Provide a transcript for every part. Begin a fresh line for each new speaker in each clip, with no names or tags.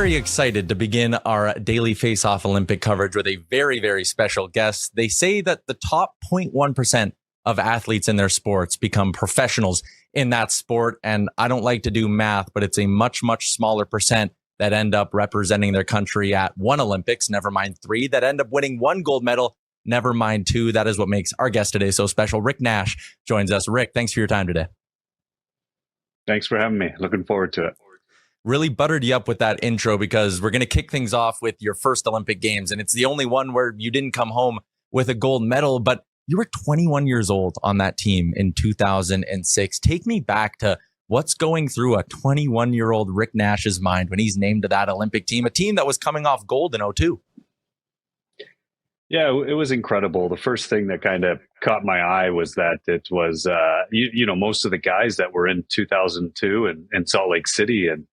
very excited to begin our Daily Faceoff Olympic coverage with a very, very special guest. They say that the top 0.1% of athletes in their sports become professionals in that sport. And I don't like to do math, but it's a much, much smaller percent that end up representing their country at one Olympics, never mind three, that end up winning one gold medal, never mind two. That is what makes our guest today so special. Rick Nash joins us. Rick, thanks for your time today.
Thanks for having me. Looking forward to it.
Really buttered you up with that intro because we're going to kick things off with your first Olympic Games. And it's the only one where you didn't come home with a gold medal, but you were 21 years old on that team in 2006. Take me back to what's going through a 21-year-old Rick Nash's mind when he's named to that Olympic team, a team that was coming off gold in 2002.
Yeah, it was incredible. The first thing that kind of caught my eye was that it was, most of the guys that were in 2002 in Salt Lake City and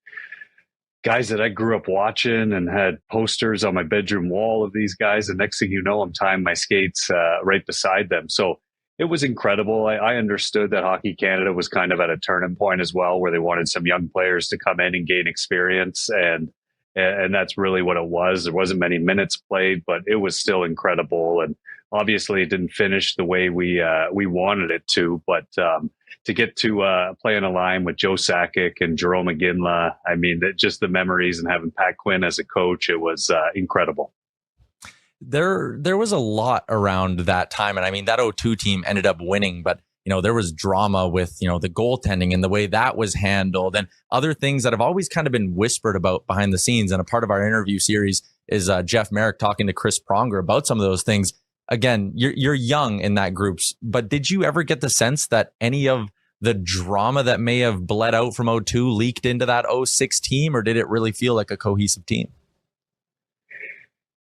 guys that I grew up watching and had posters on my bedroom wall of these guys. And next thing you know, I'm tying my skates right beside them. So it was incredible. I understood that Hockey Canada was kind of at a turning point as well, where they wanted some young players to come in and gain experience. And that's really what it was. There wasn't many minutes played, but it was still incredible. And obviously it didn't finish the way we wanted it to, but to get to play on a line with Joe Sakic and Jerome Iginla, I mean, just the memories and having Pat Quinn as a coach, it was incredible.
There was a lot around that time. And I mean, that 2002 team ended up winning, but there was drama with, the goaltending and the way that was handled and other things that have always kind of been whispered about behind the scenes. And a part of our interview series is Jeff Merrick talking to Chris Pronger about some of those things. Again, you're young in that group, but did you ever get the sense that any of the drama that may have bled out from 2002 leaked into that 2006 team, or did it really feel like a cohesive team?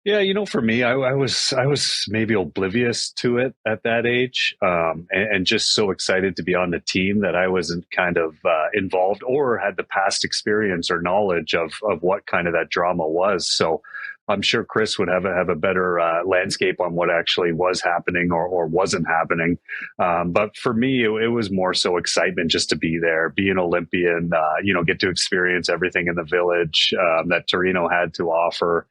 Yeah, for me, I was maybe oblivious to it at that age, and just so excited to be on the team that I wasn't kind of involved or had the past experience or knowledge of what kind of that drama was. So I'm sure Chris would have a better landscape on what actually was happening or wasn't happening. But for me, it was more so excitement just to be there, be an Olympian, get to experience everything in the village that Torino had to offer.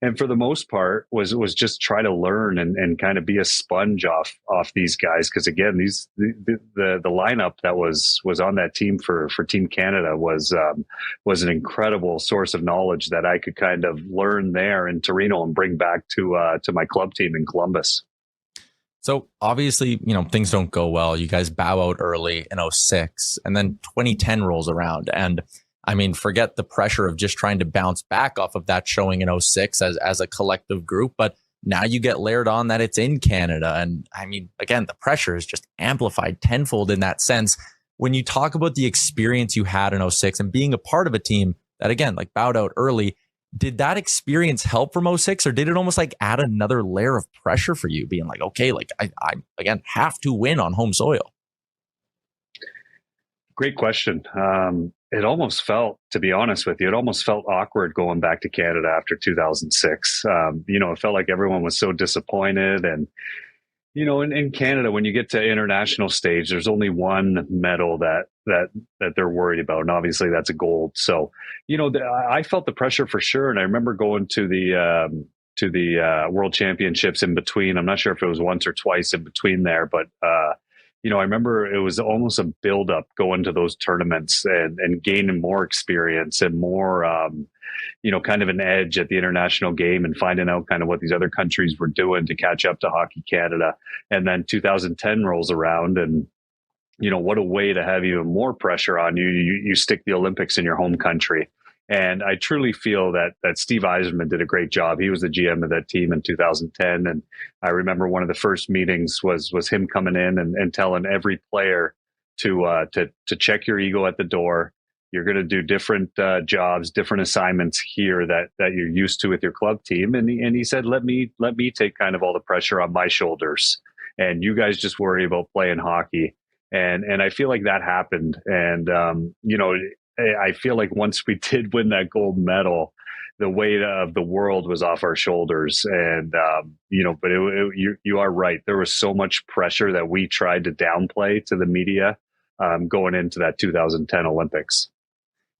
And for the most part was just try to learn and kind of be a sponge off these guys. Because again, the lineup that was on that team for Team Canada was an incredible source of knowledge that I could kind of learn there in Torino and bring back to my club team in Columbus.
So obviously, things don't go well. You guys bow out early in 2006, and then 2010 rolls around. And I mean, forget the pressure of just trying to bounce back off of that showing in 2006 as a collective group. But now you get layered on that it's in Canada. And I mean, again, the pressure is just amplified tenfold in that sense. When you talk about the experience you had in 2006 and being a part of a team that, again, like bowed out early, did that experience help from 2006, or did it almost like add another layer of pressure for you being like, okay, like I again have to win on home soil?
Great question. It almost felt, to be honest with you, it almost felt awkward going back to Canada after 2006. It felt like everyone was so disappointed. And, in Canada, when you get to international stage, there's only one medal that they're worried about. And obviously that's a gold. So, I felt the pressure for sure. And I remember going to the World Championships in between. I'm not sure if it was once or twice in between there, but, I remember it was almost a buildup going to those tournaments and gaining more experience and more, kind of an edge at the international game and finding out kind of what these other countries were doing to catch up to Hockey Canada. And then 2010 rolls around and, what a way to have even more pressure on you. You stick the Olympics in your home country. And I truly feel that Steve Yzerman did a great job. He was the GM of that team in 2010. And I remember one of the first meetings was him coming in and telling every player to check your ego at the door. You're going to do different jobs, different assignments here that you're used to with your club team. And he said, let me take kind of all the pressure on my shoulders, and you guys just worry about playing hockey. And I feel like that happened. And I feel like once we did win that gold medal, the weight of the world was off our shoulders. And, but you are right. There was so much pressure that we tried to downplay to the media going into that 2010 Olympics.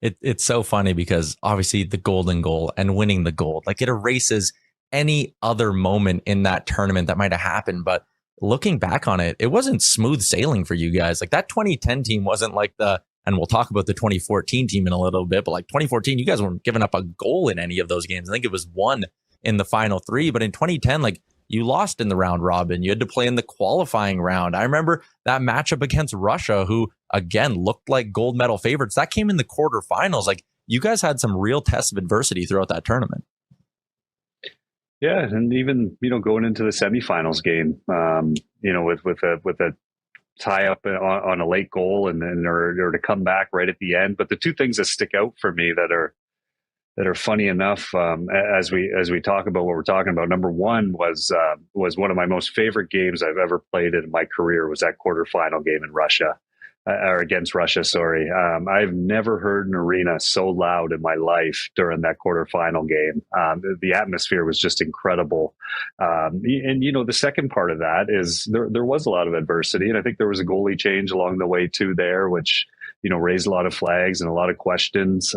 It's so funny because obviously the golden goal and winning the gold, like it erases any other moment in that tournament that might have happened. But looking back on it, it wasn't smooth sailing for you guys. Like that 2010 team wasn't like and we'll talk about the 2014 team in a little bit, but like 2014, you guys weren't giving up a goal in any of those games. I think it was one in the final three, but in 2010, like you lost in the round robin. You had to play in the qualifying round. I remember that matchup against Russia, who again looked like gold medal favorites. That came in the quarterfinals. Like you guys had some real tests of adversity throughout that tournament.
Yeah, and even going into the semifinals game, with a tie up on a late goal and then or to come back right at the end. But the two things that stick out for me that are funny enough, as we talk about what we're talking about. Number one was one of my most favorite games I've ever played in my career, was that quarterfinal game in Russia, or against Russia. Sorry. I've never heard an arena so loud in my life during that quarterfinal game. The atmosphere was just incredible. And the second part of that is there was a lot of adversity, and I think there was a goalie change along the way too there, which raised a lot of flags and a lot of questions.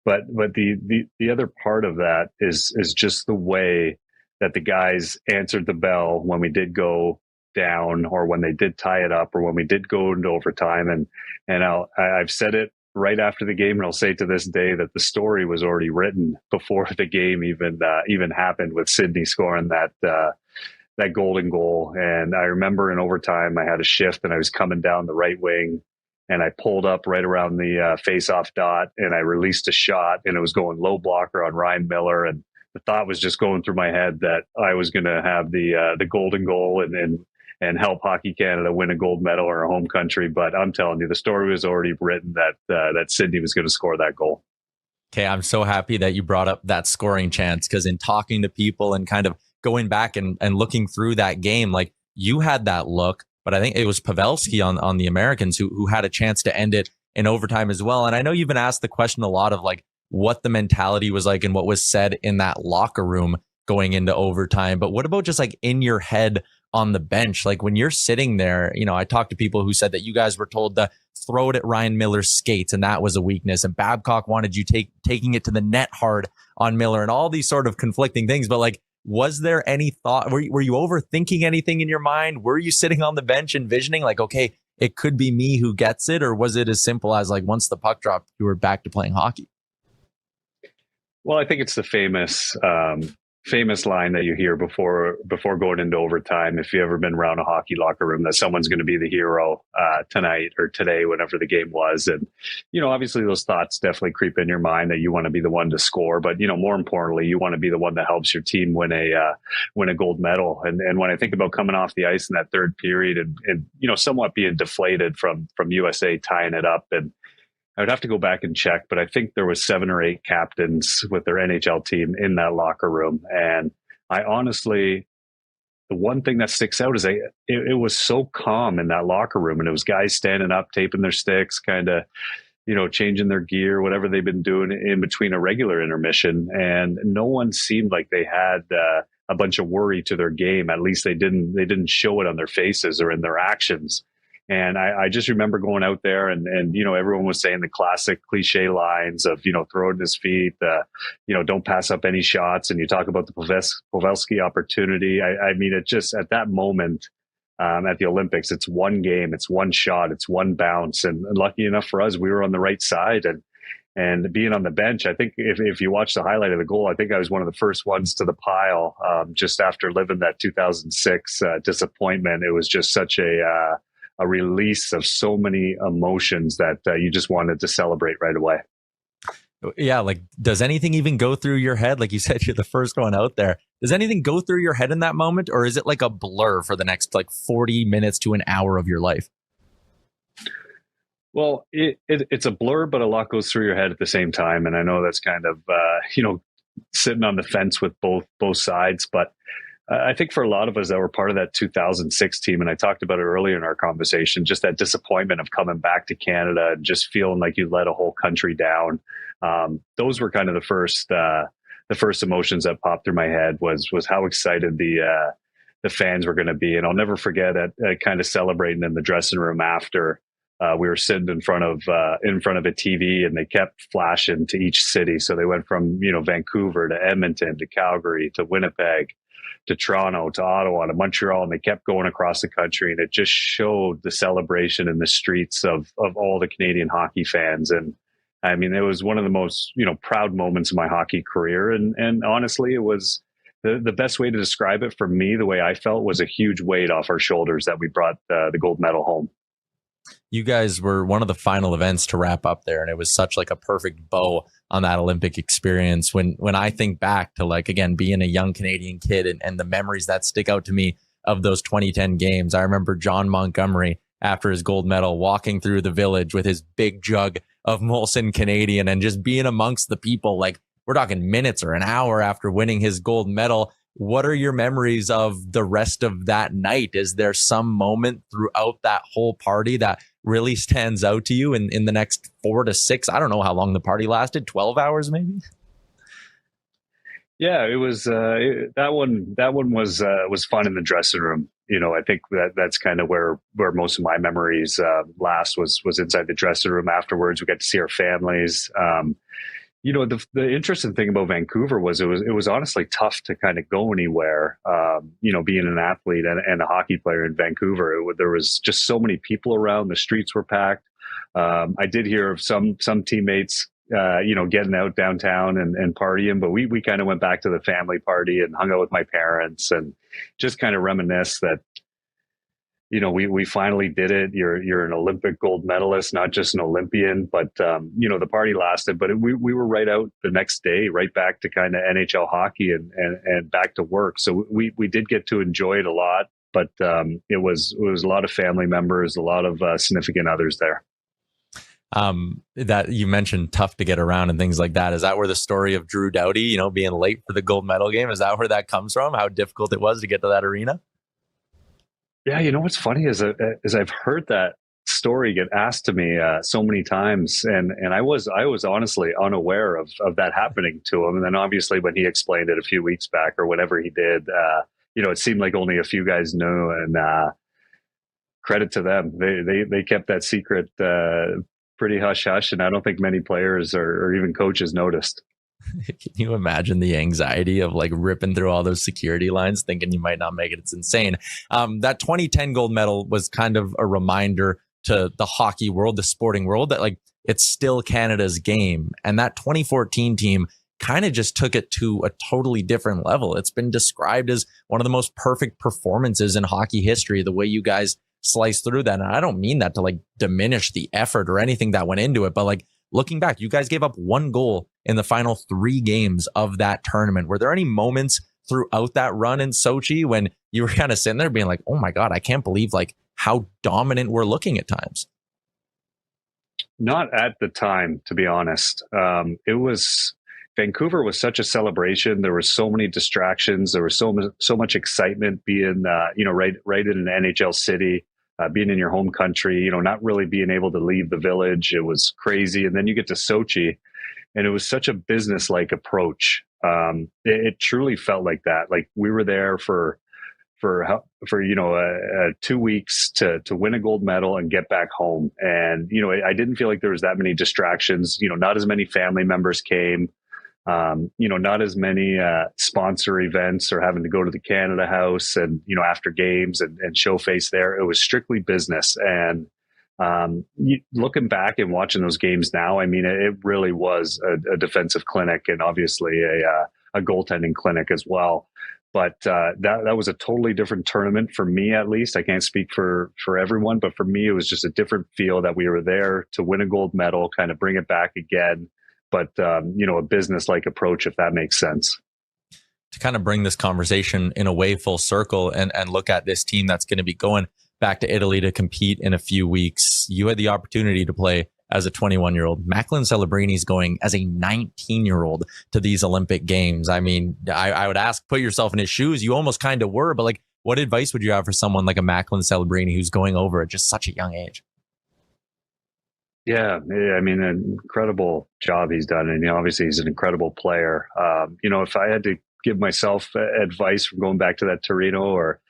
But the other part of that is just the way that the guys answered the bell when we did go down, or when they did tie it up, or when we did go into overtime. And I've said it right after the game, and I'll say to this day that the story was already written before the game even happened, with Sydney scoring that golden goal. And I remember in overtime, I had a shift and I was coming down the right wing, and I pulled up right around the face-off dot, and I released a shot, and it was going low blocker on Ryan Miller. And the thought was just going through my head that I was going to have the golden goal and help Hockey Canada win a gold medal or a home country. But I'm telling you, the story was already written that Sydney was going to score that goal.
Okay, I'm so happy that you brought up that scoring chance, because in talking to people and kind of going back and looking through that game, like you had that look, but I think it was Pavelski on the Americans who had a chance to end it in overtime as well. And I know you've been asked the question a lot of like what the mentality was like and what was said in that locker room going into overtime. But what about just like in your head on the bench? Like when you're sitting there, I talked to people who said that you guys were told to throw it at Ryan Miller's skates, and that was a weakness. And Babcock wanted you taking it to the net hard on Miller, and all these sort of conflicting things. But like, was there any thought? Were you overthinking anything in your mind? Were you sitting on the bench envisioning like, okay, it could be me who gets it? Or was it as simple as like, once the puck dropped, you were back to playing hockey?
Well, I think it's the famous line that you hear before going into overtime, if you've ever been around a hockey locker room, that someone's going to be the hero tonight or today, whenever the game was. And, obviously those thoughts definitely creep in your mind that you want to be the one to score. But, more importantly, you want to be the one that helps your team win a gold medal. And when I think about coming off the ice in that third period and somewhat being deflated from USA tying it up, and I would have to go back and check, but I think there was 7 or 8 captains with their NHL team in that locker room. And I honestly, the one thing that sticks out is it was so calm in that locker room, and it was guys standing up, taping their sticks, kind of, changing their gear, whatever they've been doing in between a regular intermission. And no one seemed like they had a bunch of worry to their game. At least they didn't show it on their faces or in their actions. And I just remember going out there and everyone was saying the classic cliche lines of, throw it in his feet, don't pass up any shots. And you talk about the Pavelski opportunity. I mean, it just, at that moment at the Olympics, it's one game, it's one shot, it's one bounce. And lucky enough for us, we were on the right side. And being on the bench, I think if you watch the highlight of the goal, I think I was one of the first ones to the pile just after living that 2006 disappointment. It was just such a release of so many emotions that you just wanted to celebrate right away.
Yeah. Like, does anything even go through your head? Like you said, you're the first one out there. Does anything go through your head in that moment? Or is it like a blur for the next like 40 minutes to an hour of your life?
Well, it's a blur, but a lot goes through your head at the same time. And I know that's kind of, sitting on the fence with both sides, but I think for a lot of us that were part of that 2006 team, and I talked about it earlier in our conversation, just that disappointment of coming back to Canada and just feeling like you let a whole country down. Those were kind of the first emotions that popped through my head was how excited the fans were going to be. And I'll never forget it kind of celebrating in the dressing room after we were sitting in front of a TV, and they kept flashing to each city. So they went from Vancouver to Edmonton to Calgary to Winnipeg to Toronto to Ottawa to Montreal, and they kept going across the country, and it just showed the celebration in the streets of all the Canadian hockey fans. And I mean, it was one of the most proud moments of my hockey career, and honestly, it was the best way to describe it for me. The way I felt was a huge weight off our shoulders that we brought the gold medal home.
You guys were one of the final events to wrap up there, and it was such like a perfect bow on that Olympic experience. When I think back to, like, again, being a young Canadian kid and the memories that stick out to me of those 2010 games, I remember John Montgomery after his gold medal walking through the village with his big jug of Molson Canadian and just being amongst the people. Like, we're talking minutes or an hour after winning his gold medal. What are your memories of the rest of that night? Is there some moment throughout that whole party that really stands out to you in the next 4 to 6? I don't know how long the party lasted, 12 hours maybe?
Yeah, it was that one was fun in the dressing room. I think that's kind of where most of my memories last was inside the dressing room. Afterwards, we got to see our families. The interesting thing about Vancouver was it was honestly tough to kind of go anywhere. Being an athlete and a hockey player in Vancouver, there was just so many people around. The streets were packed. I did hear of some teammates, getting out downtown and partying, but we kind of went back to the family party and hung out with my parents and just kind of reminisce that, we finally did it. You're an Olympic gold medalist, not just an Olympian, but, the party lasted, but we were right out the next day, right back to kind of NHL hockey and back to work. So we did get to enjoy it a lot, but it was a lot of family members, a lot of significant others there.
That you mentioned tough to get around and things like that. Is that where the story of Drew Doughty, being late for the gold medal game, is that where that comes from? How difficult it was to get to that arena?
Yeah, what's funny is I've heard that story get asked to me so many times, and I was honestly unaware of that happening to him. And then obviously when he explained it a few weeks back or whatever he did, it seemed like only a few guys knew. And credit to them, they kept that secret pretty hush hush, and I don't think many players or even coaches noticed.
Can you imagine the anxiety of like ripping through all those security lines thinking you might not make it? It's insane. That 2010 gold medal was kind of a reminder to the hockey world, the sporting world, that like it's still Canada's game. And that 2014 team kind of just took it to a totally different level. It's been described as one of the most perfect performances in hockey history, the way you guys sliced through that. And I don't mean that to like diminish the effort or anything that went into it, but like looking back, you guys gave up 1 goal in the final 3 games of that tournament. Were there any moments throughout that run in Sochi when you were kind of sitting there being like, oh my God, I can't believe like how dominant we're looking at times?
Not at the time, to be honest. Vancouver was such a celebration. There were so many distractions. There was so much excitement being, right in an NHL city. Being in your home country, not really being able to leave the village. It was crazy. And then you get to Sochi, and it was such a business-like approach. It truly felt like that. Like we were there for 2 weeks to win a gold medal and get back home. And, I didn't feel like there was that many distractions. Not as many family members came. Not as many sponsor events or having to go to the Canada House and, after games and show face there. It was strictly business. And looking back and watching those games now, I mean, it really was a defensive clinic and obviously a goaltending clinic as well. But that was a totally different tournament for me, at least. I can't speak for everyone, but for me, it was just a different feel that we were there to win a gold medal, kind of bring it back again. But, a business-like approach, if that makes sense.
To kind of bring this conversation in a way full circle and look at this team that's going to be going back to Italy to compete in a few weeks. You had the opportunity to play as a 21-year-old. Macklin Celebrini's going as a 19-year-old to these Olympic Games. I mean, I would ask, put yourself in his shoes. You almost kind of were, but like, what advice would you have for someone like a Macklin Celebrini who's going over at just such a young age?
Yeah, I mean, an incredible job he's done. And, obviously he's an incredible player. If I had to give myself advice from going back to that Torino, or,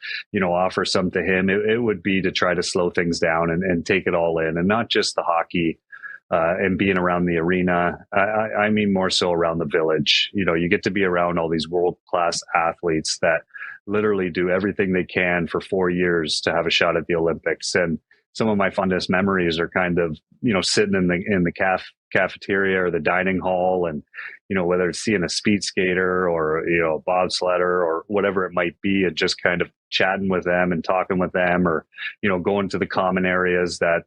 offer some to him, it would be to try to slow things down and take it all in, and not just the hockey and being around the arena. I mean, more so around the village. You get to be around all these world-class athletes that literally do everything they can for 4 years to have a shot at the Olympics. And some of my fondest memories are kind of, sitting in the cafeteria or the dining hall, and, whether it's seeing a speed skater or, a bobsledder or whatever it might be, and just kind of chatting with them and talking with them, or, going to the common areas that,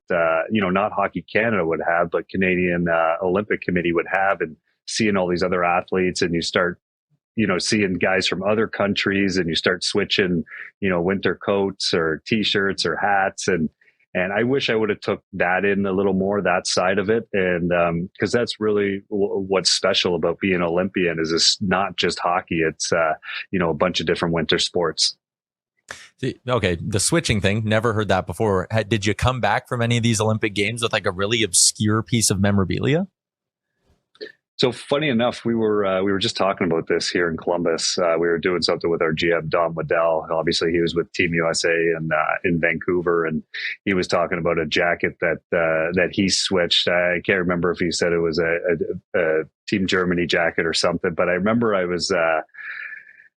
not Hockey Canada would have, but Canadian Olympic Committee would have, and seeing all these other athletes, and you start, seeing guys from other countries, and you start switching, winter coats or t-shirts or hats. And I wish I would have took that in a little more, that side of it. And because that's really what's special about being an Olympian, is it's not just hockey. It's, a bunch of different winter sports.
Okay, the switching thing, never heard that before. Did you come back from any of these Olympic Games with like a really obscure piece of memorabilia?
So funny enough, we were just talking about this here in Columbus. We were doing something with our GM, Don Waddell. Obviously, he was with Team USA and in Vancouver, and he was talking about a jacket that he switched. I can't remember if he said it was a Team Germany jacket or something, but I remember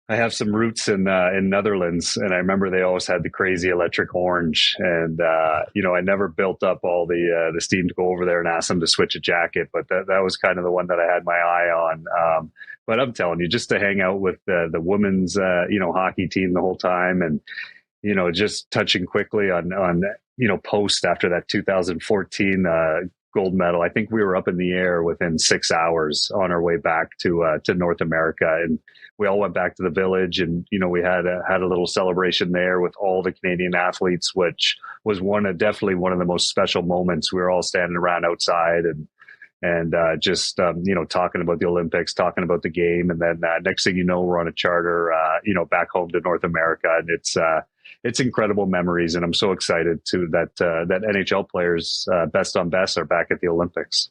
I have some roots in Netherlands, and I remember they always had the crazy electric orange. And I never built up all the steam to go over there and ask them to switch a jacket, but that was kind of the one that I had my eye on. But I'm telling you, just to hang out with the women's hockey team the whole time, and just touching quickly on post after that 2014 gold medal. I think we were up in the air within 6 hours on our way back to North America, and we all went back to the village, and we had a little celebration there with all the Canadian athletes, which was definitely one of the most special moments. We were all standing around outside and just talking about the Olympics, talking about the game, and then next thing you know, we're on a charter back home to North America, and it's incredible memories, and I'm so excited too that NHL players best on best are back at the Olympics.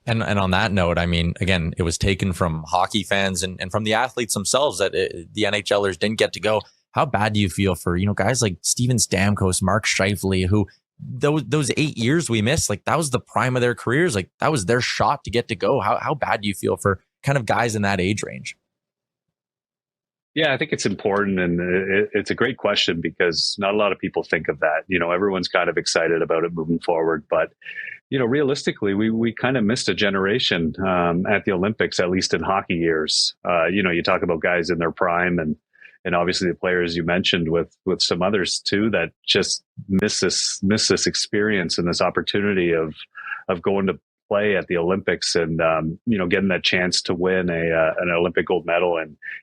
And on that note, I mean, again, it was taken from hockey fans and from the athletes themselves that the NHLers didn't get to go. How bad do you feel for, guys like Steven Stamkos, Mark Scheifele, who those 8 years we missed, like that was the prime of their careers. Like that was their shot to get to go. How bad do you feel for kind of guys in that age range?
Yeah, I think it's important, and it's a great question because not a lot of people think of that. Everyone's kind of excited about it moving forward, but realistically, we kind of missed a generation at the Olympics, at least in hockey years. You talk about guys in their prime, and obviously the players you mentioned with some others too that just miss this experience and this opportunity of going to play at the Olympics and getting that chance to win an Olympic gold medal,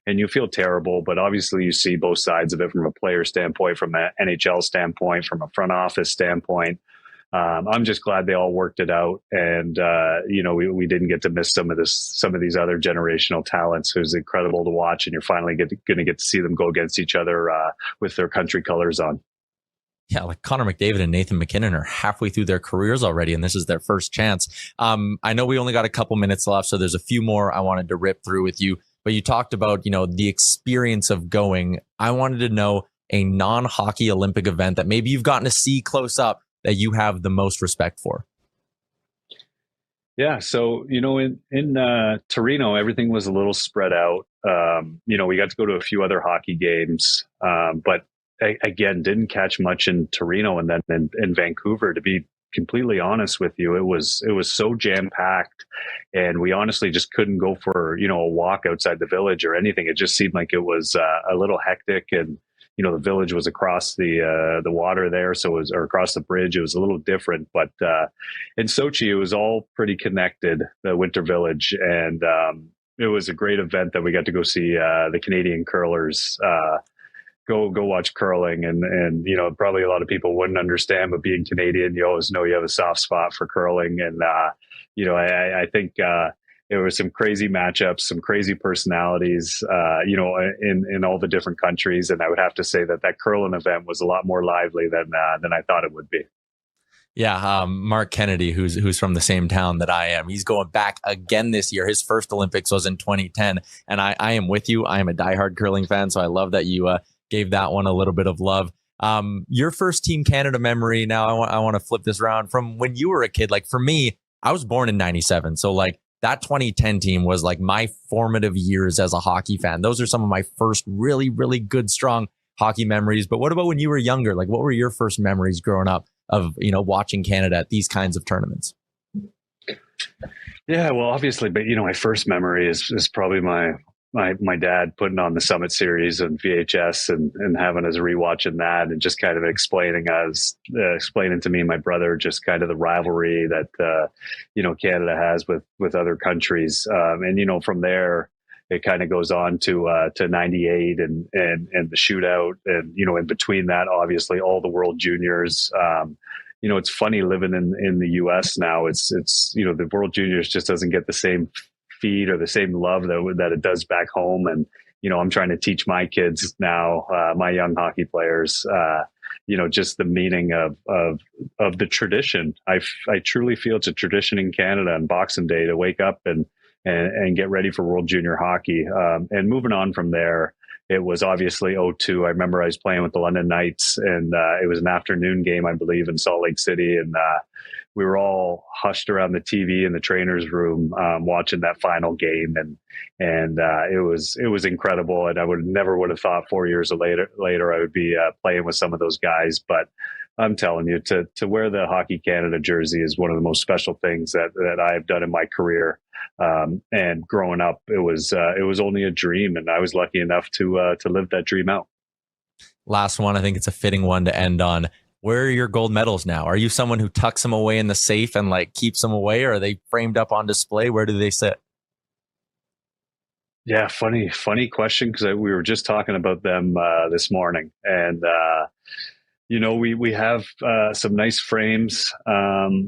and you feel terrible, but obviously you see both sides of it from a player standpoint, from an NHL standpoint, from a front office standpoint. I'm just glad they all worked it out, and we didn't get to miss some of these other generational talents. It was incredible to watch, and you're finally going to get to see them go against each other with their country colors on.
Yeah, like Connor McDavid and Nathan MacKinnon are halfway through their careers already, and this is their first chance. I know we only got a couple minutes left, so there's a few more I wanted to rip through with you. But you talked about, the experience of going. I wanted to know a non-hockey Olympic event that maybe you've gotten to see close up that you have the most respect for.
Yeah, so in Torino, everything was a little spread out. We got to go to a few other hockey games, but again, didn't catch much in Torino, and then in Vancouver. To be completely honest with you, it was so jam packed, and we honestly just couldn't go for a walk outside the village or anything. It just seemed like it was a little hectic, and the village was across the water there, or across the bridge. It was a little different, but in Sochi, it was all pretty connected, the Winter Village, and it was a great event that we got to go see the Canadian curlers. Go watch curling, and probably a lot of people wouldn't understand, but being Canadian, you always know you have a soft spot for curling, and I think there were some crazy matchups, some crazy personalities, in all the different countries, and I would have to say that curling event was a lot more lively than I thought it would be.
Yeah, Mark Kennedy, who's from the same town that I am, he's going back again this year. His first Olympics was in 2010, and I am with you. I am a diehard curling fan, so I love that you gave that one a little bit of love. Your first Team Canada memory. Now, I want to flip this around from when you were a kid. Like for me, I was born in '97, so like that 2010 team was like my formative years as a hockey fan. Those are some of my first really, really good, strong hockey memories. But what about when you were younger? Like, what were your first memories growing up of, watching Canada at these kinds of tournaments?
Yeah, well, obviously, but my first memory is probably my dad putting on the Summit series and VHS and having us rewatching that and just kind of explaining to me and my brother just kind of the rivalry that Canada has with other countries, and from there it kind of goes on to 98 and the shootout, and in between that, obviously all the World Juniors. It's funny living in the US now. It's the World Juniors just doesn't get the same feed or the same love that it does back home. And I'm trying to teach my kids now, my young hockey players, just the meaning of the tradition. I truly feel it's a tradition in Canada on Boxing Day to wake up and get ready for World Junior Hockey. And moving on from there, it was obviously '02. I remember I was playing with the London Knights, and it was an afternoon game, I believe, in Salt Lake City. And we were all hushed around the TV in the trainer's room watching that final game. And it was incredible. And I never would have thought 4 years later I would be playing with some of those guys. But I'm telling you, to wear the Hockey Canada jersey is one of the most special things that I've done in my career. And growing up, it was only a dream, and I was lucky enough to live that dream out.
Last one, I think it's a fitting one to end on. Where are your gold medals now? Are you someone who tucks them away in the safe and like keeps them away, or are they framed up on display? Where do they sit?
Yeah, funny question, because we were just talking about them this morning, and we have some nice frames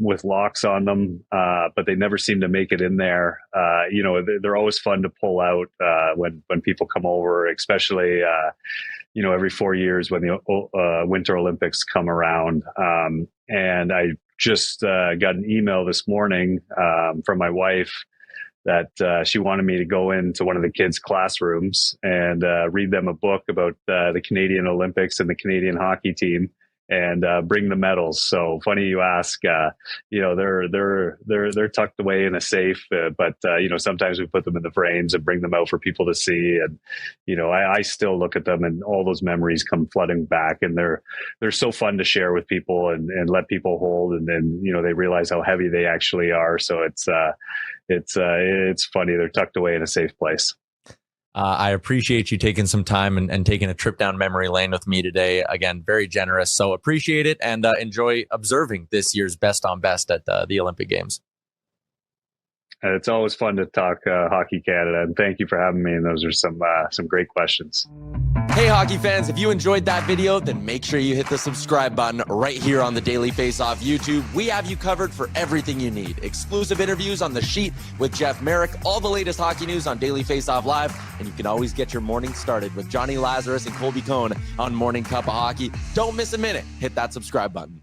with locks on them, but they never seem to make it in there. They're always fun to pull out when people come over, especially every 4 years when the Winter Olympics come around. And I just got an email this morning from my wife that she wanted me to go into one of the kids' classrooms and read them a book about the Canadian Olympics and the Canadian hockey team, and bring the medals. So funny you ask. They're tucked away in a safe, but sometimes we put them in the frames and bring them out for people to see. And I still look at them, and all those memories come flooding back, and they're so fun to share with people and let people hold, and then they realize how heavy they actually are. So it's funny. They're tucked away in a safe place.
I appreciate you taking some time and taking a trip down memory lane with me today. Again, very generous. So appreciate it, and enjoy observing this year's best on best at the Olympic Games.
It's always fun to talk Hockey Canada, and thank you for having me. And those are some great questions.
Hey, hockey fans, if you enjoyed that video, then make sure you hit the subscribe button right here on the Daily Faceoff YouTube. We have you covered for everything you need. Exclusive interviews on The Sheet with Jeff Merrick, all the latest hockey news on Daily Faceoff Live, and you can always get your morning started with Johnny Lazarus and Colby Cohn on Morning Cup of Hockey. Don't miss a minute. Hit that subscribe button.